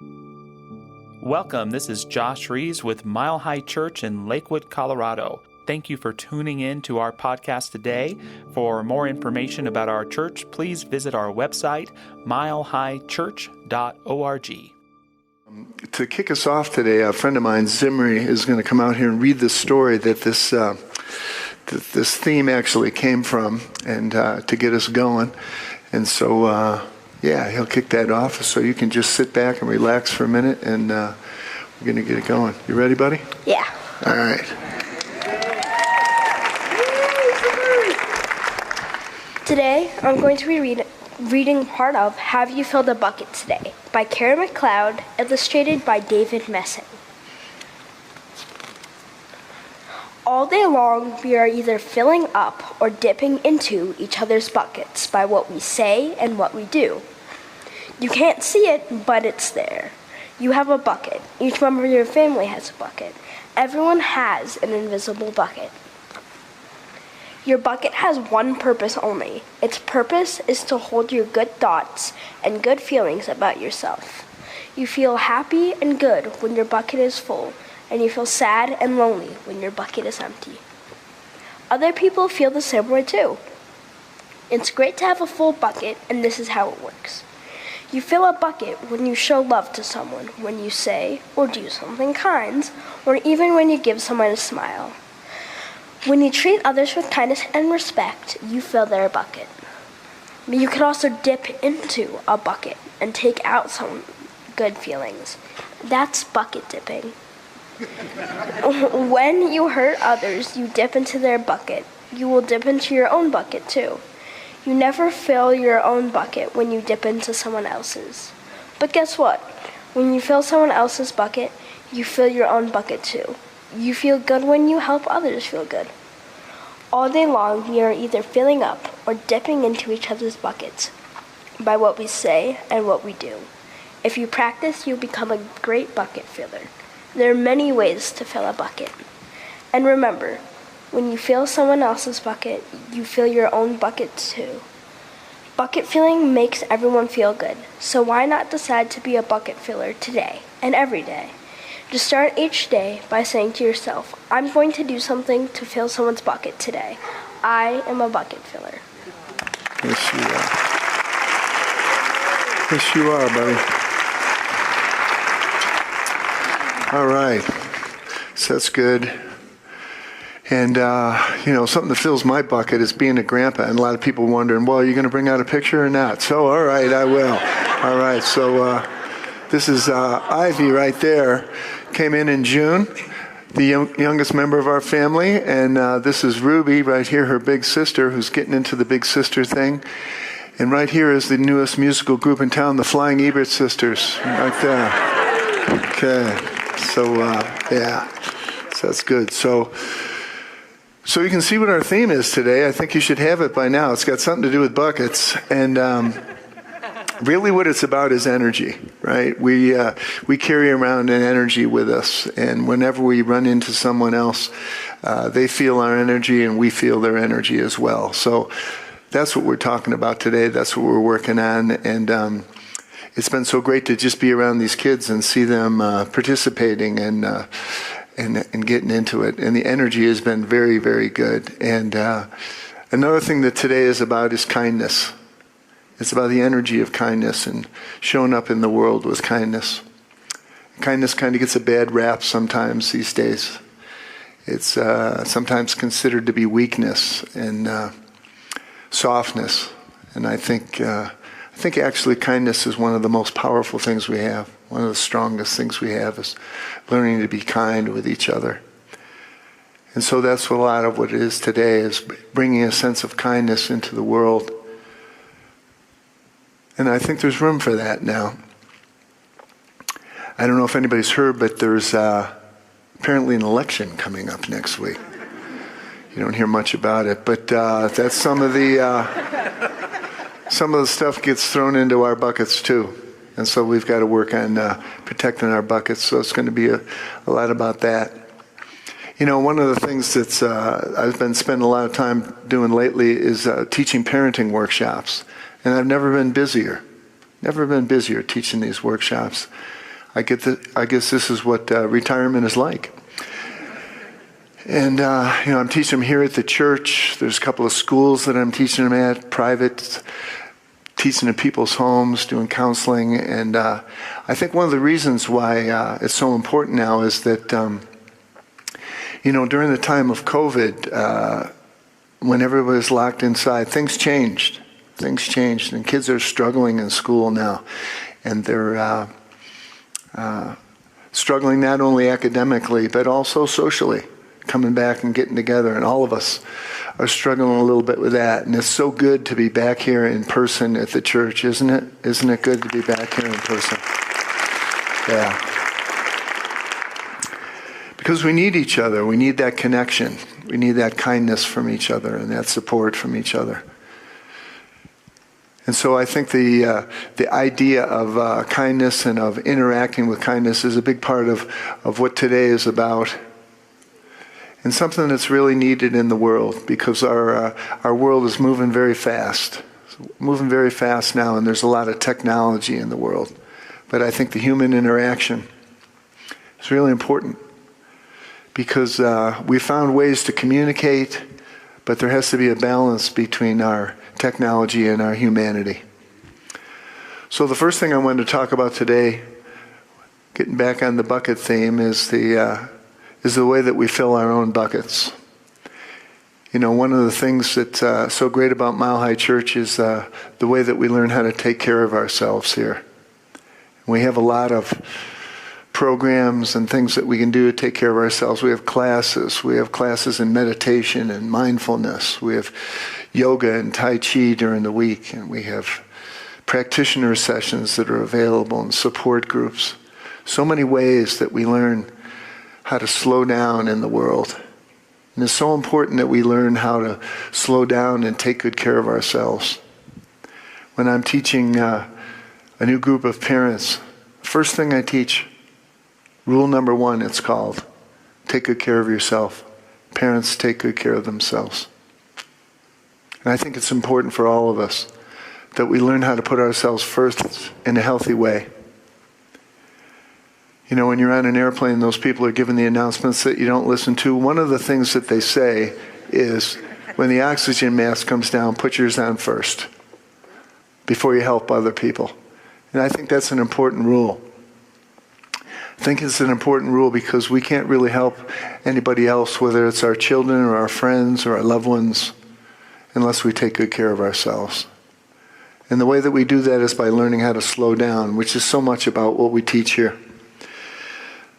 Welcome, this is Josh Rees with Mile High Church in Lakewood, Colorado. Thank you for tuning in to our podcast today. For more information about our church, please visit our website, milehighchurch.org. To kick us off today, a friend of mine, Zimri, is going to come out here and read the story that this theme actually came from, and to get us going. And so, he'll kick that off, so you can just sit back and relax for a minute, and we're going to get it going. You ready, buddy? Yeah. All right. Today, I'm going to be reading part of Have You Filled a Bucket Today by Karen McLeod, illustrated by David Messing. All day long, we are either filling up or dipping into each other's buckets by what we say and what we do. You can't see it, but it's there. You have a bucket. Each member of your family has a bucket. Everyone has an invisible bucket. Your bucket has one purpose only. Its purpose is to hold your good thoughts and good feelings about yourself. You feel happy and good when your bucket is full, and you feel sad and lonely when your bucket is empty. Other people feel the same way too. It's great to have a full bucket, and this is how it works. You fill a bucket when you show love to someone, when you say or do something kind, or even when you give someone a smile. When you treat others with kindness and respect, you fill their bucket. But you can also dip into a bucket and take out some good feelings. That's bucket dipping. When you hurt others, you dip into their bucket. You will dip into your own bucket too. You never fill your own bucket when you dip into someone else's. But guess what? When you fill someone else's bucket, you fill your own bucket too. You feel good when you help others feel good. All day long, we are either filling up or dipping into each other's buckets by what we say and what we do. If you practice, you'll become a great bucket filler. There are many ways to fill a bucket. And remember, when you fill someone else's bucket, you fill your own bucket too. Bucket filling makes everyone feel good, so why not decide to be a bucket filler today and every day? Just start each day by saying to yourself, I'm going to do something to fill someone's bucket today. I am a bucket filler. Yes, you are. Yes, you are, buddy. All right. So that's good. And, something that fills my bucket is being a grandpa. And a lot of people wondering, well, are you going to bring out a picture or not? So, all right, I will. All right, so this is Ivy right there. Came in June, the youngest member of our family. And this is Ruby right here, her big sister, who's getting into the big sister thing. And right here is the newest musical group in town, the Flying Ebert Sisters, right there. Okay, so, so that's good. So you can see what our theme is today. I think you should have it by now. It's got something to do with buckets. And really what it's about is energy, right? We carry around an energy with us. And whenever we run into someone else, they feel our energy and we feel their energy as well. So that's what we're talking about today. That's what we're working on. And it's been so great to just be around these kids and see them participating and getting into it. And the energy has been very, very good. And another thing that today is about is kindness. It's about the energy of kindness and showing up in the world with kindness. Kindness kind of gets a bad rap sometimes these days. It's sometimes considered to be weakness and softness. And I think actually kindness is one of the most powerful things we have. One of the strongest things we have is learning to be kind with each other. And so that's a lot of what it is today, is bringing a sense of kindness into the world. And I think there's room for that now. I don't know if anybody's heard, but there's apparently an election coming up next week. You don't hear much about it, but that's some of the stuff gets thrown into our buckets too. And so we've got to work on protecting our buckets. So it's going to be a lot about that. You know, one of the things that's I've been spending a lot of time doing lately is teaching parenting workshops. And I've never been busier teaching these workshops. I guess this is what retirement is like. And, I'm teaching them here at the church. There's a couple of schools that I'm teaching them at, private, teaching in people's homes, doing counseling. And I think one of the reasons why it's so important now is that, during the time of COVID, when everybody was locked inside, things changed. Things changed, and kids are struggling in school now. And they're struggling not only academically, but also socially, coming back and getting together. And all of us are struggling a little bit with that. And it's so good to be back here in person at the church, isn't it? Isn't it good to be back here in person? Yeah. Because we need each other. We need that connection. We need that kindness from each other and that support from each other. And so I think the idea of kindness and of interacting with kindness is a big part of what today is about. And something that's really needed in the world, because our world is moving very fast. It's moving very fast now, and there's a lot of technology in the world. But I think the human interaction is really important, because we found ways to communicate, but there has to be a balance between our technology and our humanity. So the first thing I wanted to talk about today, getting back on the bucket theme, is the way that we fill our own buckets. One of the things that's so great about Mile High Church is the way that we learn how to take care of ourselves here. We have a lot of programs and things that we can do to take care of ourselves. We have classes. We have classes in meditation and mindfulness. We have yoga and Tai Chi during the week. And we have practitioner sessions that are available and support groups. So many ways that we learn how to slow down in the world. And it's so important that we learn how to slow down and take good care of ourselves. When I'm teaching a new group of parents, first thing I teach, rule number 1, it's called, take good care of yourself. Parents take good care of themselves. And I think it's important for all of us that we learn how to put ourselves first in a healthy way. When you're on an airplane, those people are giving the announcements that you don't listen to. One of the things that they say is, when the oxygen mask comes down, put yours on first before you help other people. And I think that's an important rule. I think it's an important rule because we can't really help anybody else, whether it's our children or our friends or our loved ones, unless we take good care of ourselves. And the way that we do that is by learning how to slow down, which is so much about what we teach here.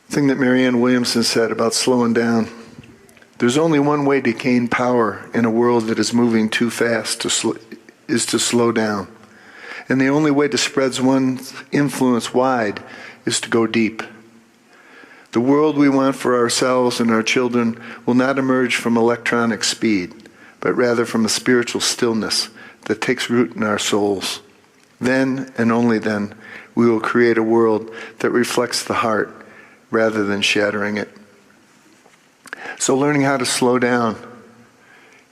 The thing that Marianne Williamson said about slowing down. There's only one way to gain power in a world that is moving too fast is to slow down. And the only way to spread one's influence wide is to go deep. The world we want for ourselves and our children will not emerge from electronic speed, but rather from a spiritual stillness that takes root in our souls. Then, and only then, we will create a world that reflects the heart rather than shattering it. So learning how to slow down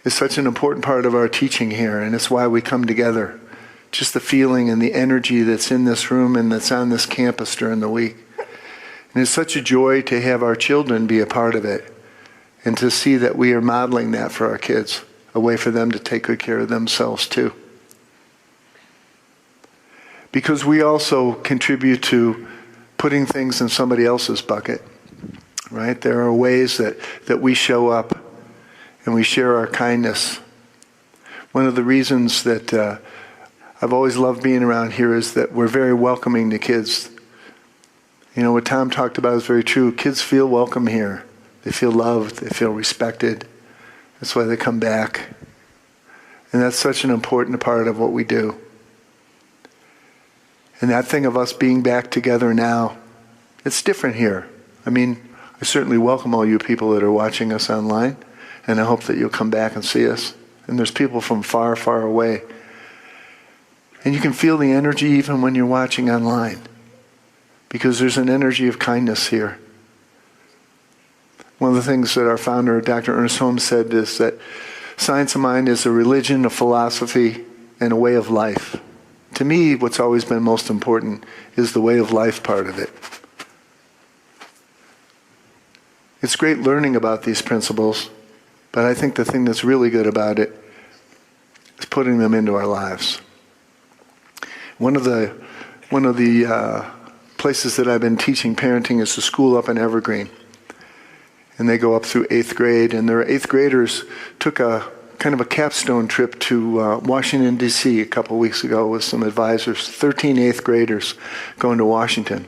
is such an important part of our teaching here, and it's why we come together. Just the feeling and the energy that's in this room and that's on this campus during the week. And it's such a joy to have our children be a part of it and to see that we are modeling that for our kids, a way for them to take good care of themselves too. Because we also contribute to putting things in somebody else's bucket, right? There are ways that we show up and we share our kindness. One of the reasons that I've always loved being around here is that we're very welcoming to kids. What Tom talked about is very true. Kids feel welcome here. They feel loved. They feel respected. That's why they come back. And that's such an important part of what we do. And that thing of us being back together now, it's different here. I certainly welcome all you people that are watching us online, and I hope that you'll come back and see us. And there's people from far, far away. And you can feel the energy even when you're watching online, because there's an energy of kindness here. One of the things that our founder, Dr. Ernest Holmes, said is that science of mind is a religion, a philosophy, and a way of life. To me, what's always been most important is the way of life part of it. It's great learning about these principles, but I think the thing that's really good about it is putting them into our lives. One of the places that I've been teaching parenting is a school up in Evergreen. And they go up through 8th grade, and their 8th graders took a kind of a capstone trip to Washington, D.C. a couple weeks ago with some advisors, 13 8th graders going to Washington.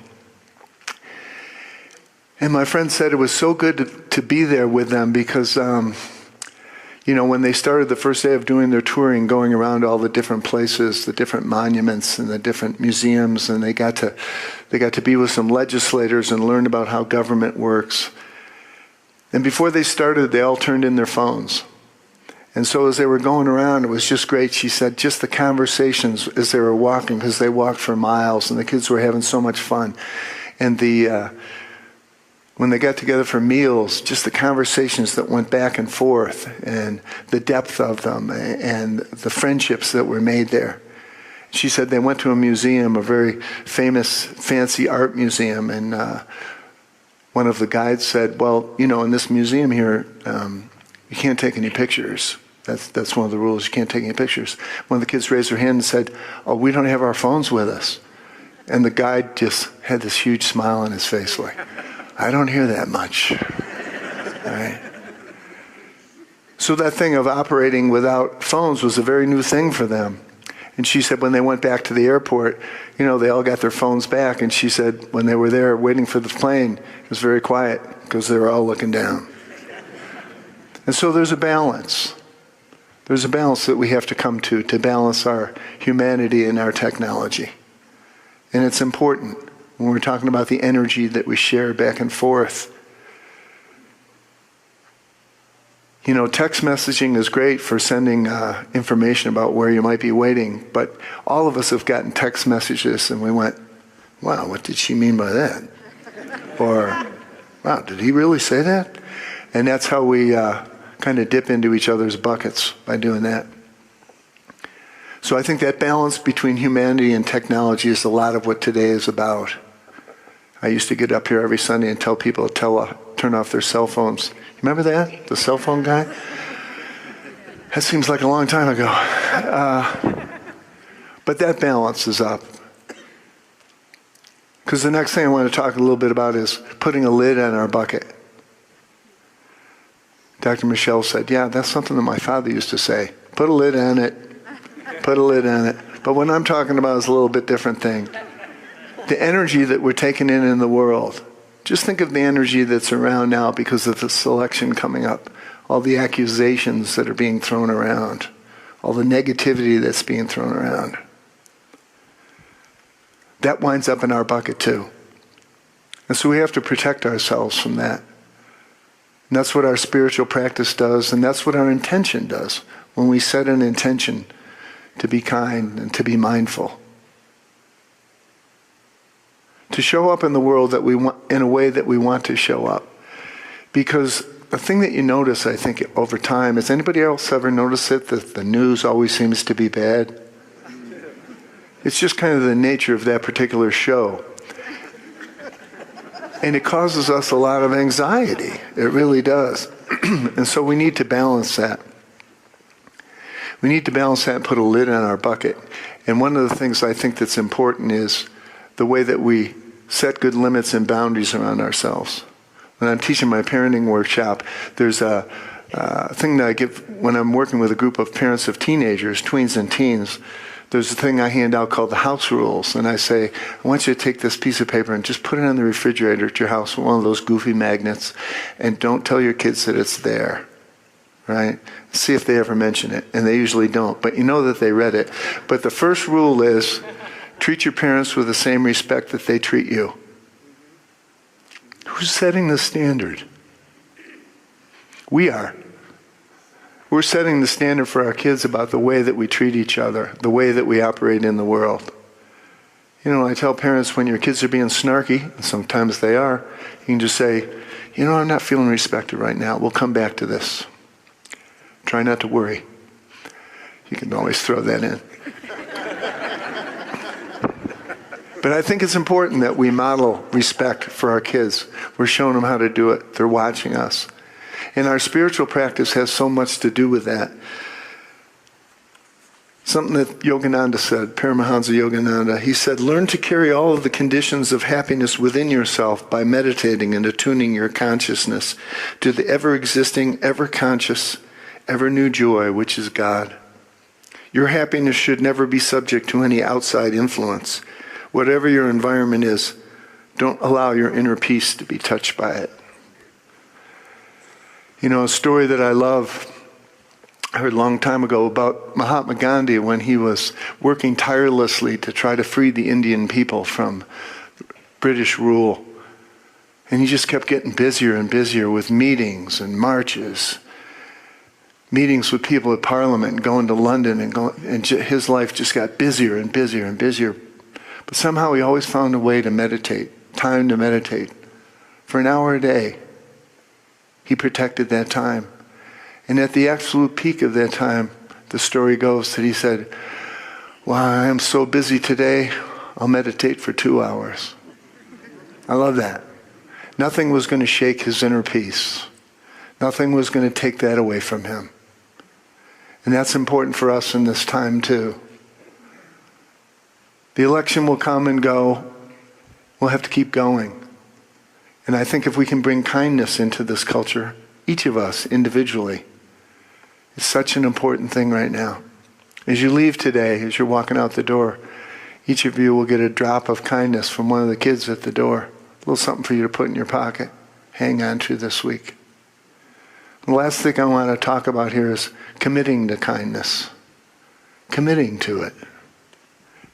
And my friend said it was so good to be there with them because, when they started the first day of doing their touring, going around all the different places, the different monuments and the different museums, and they got to be with some legislators and learn about how government works. And before they started, they all turned in their phones. And so as they were going around, it was just great. She said just the conversations as they were walking, because they walked for miles, and the kids were having so much fun. And when they got together for meals, just the conversations that went back and forth, and the depth of them, and the friendships that were made there. She said they went to a museum, a very famous, fancy art museum, and one of the guides said, well, in this museum here, you can't take any pictures. That's one of the rules. You can't take any pictures. One of the kids raised their hand and said, oh, we don't have our phones with us. And the guide just had this huge smile on his face like, I don't hear that much. All right? So that thing of operating without phones was a very new thing for them. And she said when they went back to the airport, they all got their phones back. And she said when they were there waiting for the plane, it was very quiet because they were all looking down. And so there's a balance. There's a balance that we have to come to balance our humanity and our technology. And it's important when we're talking about the energy that we share back and forth. Text messaging is great for sending information about where you might be waiting, but all of us have gotten text messages and we went, wow, what did she mean by that? Or, wow, did he really say that? And that's how we kind of dip into each other's buckets by doing that. So I think that balance between humanity and technology is a lot of what today is about. I used to get up here every Sunday and tell people to turn off their cell phones. You remember that? The cell phone guy? That seems like a long time ago. But that balance is up. Because the next thing I want to talk a little bit about is putting a lid on our bucket. Dr. Michelle said, yeah, that's something that my father used to say. Put a lid on it. Put a lid on it. But what I'm talking about is a little bit different thing. The energy that we're taking in the world. Just think of the energy that's around now because of the election coming up. All the accusations that are being thrown around. All the negativity that's being thrown around. That winds up in our bucket too. And so we have to protect ourselves from that. And that's what our spiritual practice does, and that's what our intention does when we set an intention to be kind and to be mindful. To show up in the world that we want, in a way that we want to show up. Because the thing that you notice, I think, over time, has anybody else ever noticed it, that the news always seems to be bad? It's just kind of the nature of that particular show. And it causes us a lot of anxiety. It really does. And so we need to balance that. We need to balance that and put a lid on our bucket. And one of the things I think that's important is the way that we set good limits and boundaries around ourselves. When I'm teaching my parenting workshop, there's a thing that I give when I'm working with a group of parents of teenagers, tweens and teens. There's a thing I hand out called the house rules. And I say, I want you to take this piece of paper and just put it on the refrigerator at your house with one of those goofy magnets. And don't tell your kids that it's there. Right? See if they ever mention it. And they usually don't. But you know that they read it. But the first rule is, treat your parents with the same respect that they treat you. Who's setting the standard? We are. We're setting the standard for our kids about the way that we treat each other, the way that we operate in the world. I tell parents when your kids are being snarky, and sometimes they are, you can just say, I'm not feeling respected right now. We'll come back to this. Try not to worry. You can always throw that in. But I think it's important that we model respect for our kids. We're showing them how to do it. They're watching us. And our spiritual practice has so much to do with that. Something that Yogananda said, Paramahansa Yogananda, he said, learn to carry all of the conditions of happiness within yourself by meditating and attuning your consciousness to the ever-existing, ever-conscious, ever-new joy, which is God. Your happiness should never be subject to any outside influence. Whatever your environment is, don't allow your inner peace to be touched by it. You know, a story that I love, I heard a long time ago about Mahatma Gandhi when he was working tirelessly to try to free the Indian people from British rule. And he just kept getting busier and busier with meetings and marches, meetings with people at Parliament and going to London, and his life just got busier and busier and busier. But somehow he always found a way to meditate, time to meditate. For an hour a day, he protected that time. And at the absolute peak of that time, the story goes that he said, "Wow, I am so busy today, I'll meditate for 2 hours." I love that. Nothing was going to shake his inner peace. Nothing was going to take that away from him. And that's important for us in this time too. The election will come and go. We'll have to keep going. And I think if we can bring kindness into this culture, each of us individually, it's such an important thing right now. As you leave today, as you're walking out the door, each of you will get a drop of kindness from one of the kids at the door. A little something for you to put in your pocket. Hang on to this week. The last thing I want to talk about here is committing to kindness. Committing to it.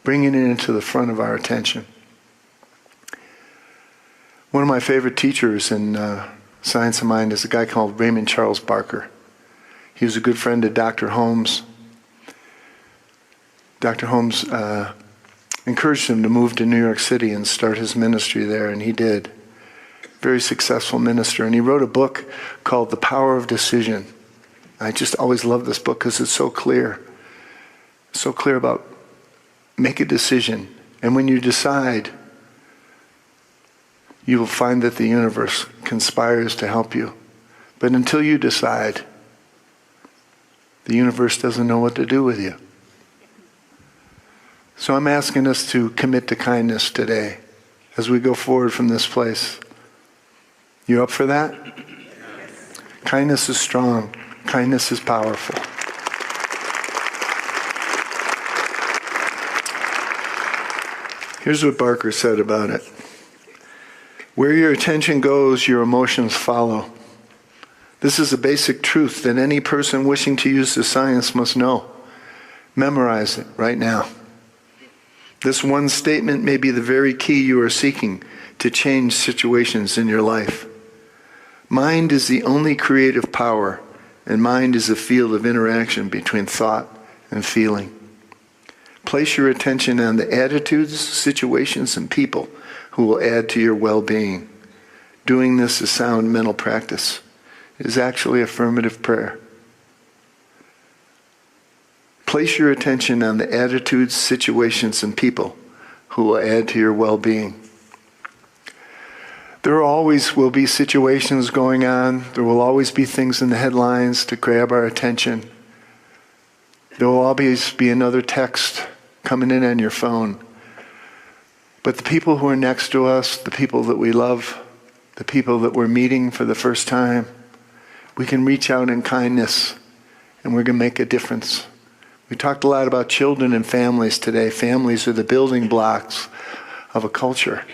Bringing it into the front of our attention. One of my favorite teachers in Science of Mind is a guy called Raymond Charles Barker. He was a good friend of Dr. Holmes. Dr. Holmes encouraged him to move to New York City and start his ministry there, and he did. Very successful minister. And he wrote a book called The Power of Decision. I just always love this book because it's so clear. So clear about make a decision. And when you decide, you will find that the universe conspires to help you. But until you decide, the universe doesn't know what to do with you. So I'm asking us to commit to kindness today as we go forward from this place. You up for that? Yes. Kindness is strong. Kindness is powerful. Here's what Barker said about it. Where your attention goes, your emotions follow. This is a basic truth that any person wishing to use the science must know. Memorize it right now. This one statement may be the very key you are seeking to change situations in your life. Mind is the only creative power, and mind is a field of interaction between thought and feeling. Place your attention on the attitudes, situations, and people who will add to your well-being. Doing this is sound mental practice. It is actually affirmative prayer. Place your attention on the attitudes, situations, and people who will add to your well-being. There always will be situations going on. There will always be things in the headlines to grab our attention. There will always be another text coming in on your phone. But the people who are next to us, the people that we love, the people that we're meeting for the first time, we can reach out in kindness and we're going to make a difference. We talked a lot about children and families today. Families are the building blocks of a culture.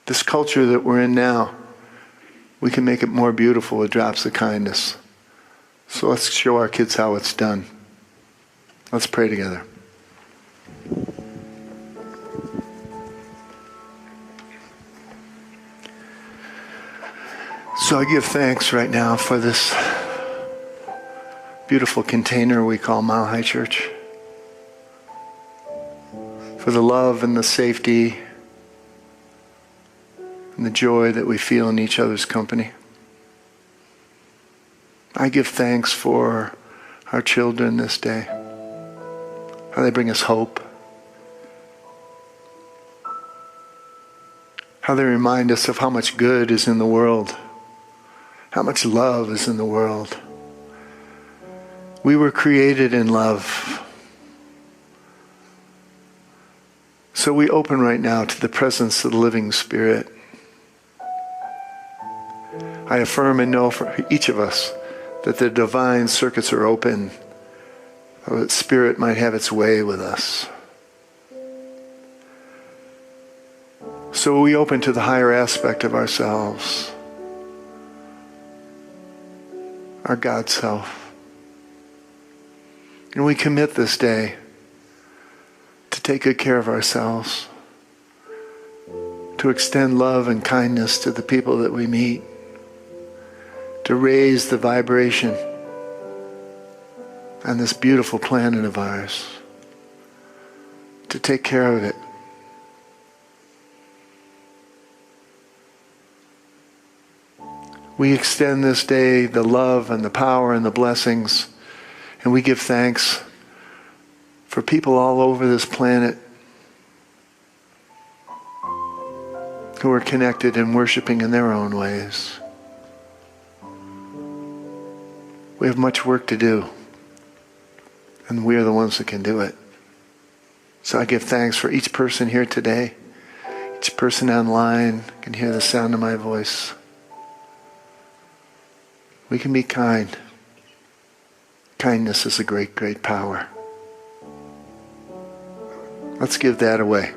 This culture that we're in now, we can make it more beautiful with drops of kindness. So let's show our kids how it's done. Let's pray together. So I give thanks right now for this beautiful container we call Mile High Church. For the love and the safety and the joy that we feel in each other's company. I give thanks for our children this day. How they bring us hope. how they remind us of how much good is in the world, how much love is in the world. We were created in love. So we open right now to the presence of the living Spirit. I affirm and know for each of us that the divine circuits are open, so that Spirit might have its way with us. So we open to the higher aspect of ourselves, our God self. And we commit this day to take good care of ourselves, to extend love and kindness to the people that we meet, to raise the vibration on this beautiful planet of ours, to take care of it. We extend this day the love and the power and the blessings, and we give thanks for people all over this planet who are connected and worshiping in their own ways. We have much work to do, and we are the ones that can do it. So I give thanks for each person here today, each person online can hear the sound of my voice. We can be kind. Kindness is a great, great power. Let's give that away.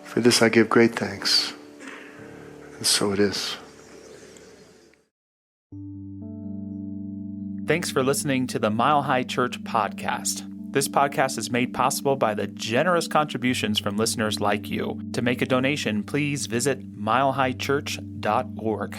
For this I give great thanks. And so it is. Thanks for listening to the Mile High Church podcast. This podcast is made possible by the generous contributions from listeners like you. To make a donation, please visit milehighchurch.org.